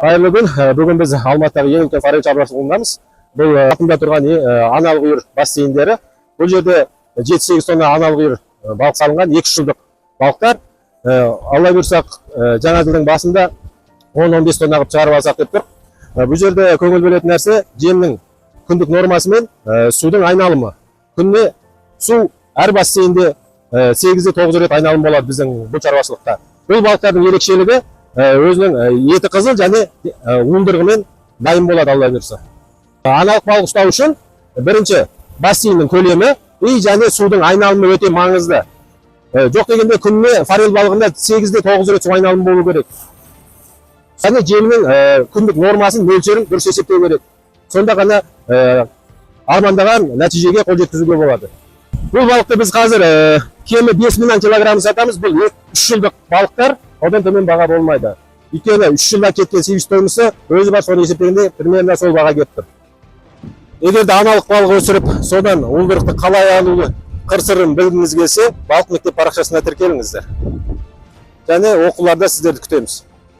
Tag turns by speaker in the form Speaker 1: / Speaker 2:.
Speaker 1: Қайырлы күн. Бүгін біз Алматыдағы ең үлкен форель шаруашылығындамыз. Бұл артында тұрған аналық үйір бассейндері. Бұл жерде 7-8 тонна аналық үйір балық салынған, 2 жылдық балықтар. Алла бұйырсақ, жаңа жылдың басында 10-15 тонна қылып шығарып алсақ деп тұр. Бұл жерде көңіл бөлетін нәрсе жемнің күндік нормасы мен судың айналымы. Күніне су әр бассейнде 8-9 рет айналым болады біздің бұл шаруашылықта. Бұл балықтардың ерекшелігі өзінің еті қызыл және уылдырығымен дайын болады, алла бұйырса. Аналық балық ұстау үшін бірінші бассейннің көлемі және судың айналымы өте маңызды. Жоқ дегенде күніне форель балығында 8-9 рет су айналымы болу керек. Және жемнің күндік нормасын, мөлшерін дұрыс есептеу керек. Сонда ғана армандаған нәтижеге қол жеткізуге болады. Бұл балықты біз қазір кемі 5000 килограмм сатамыз. Бұл 3 жылдық балықтар, одан төмен баға болмайды. Өйткені 3 жылда кеткен себестойлысы өзі бар, соны есептегенде примерно сол баға кетіп тұр. Егер де аналық балық өсіріп, содан уылдырықты қалай алуды қыр-сырын білгіңіз келсе, балық мектеп парақшасына тіркеліңіздер. Және оқуларда сіздерді күтеміз.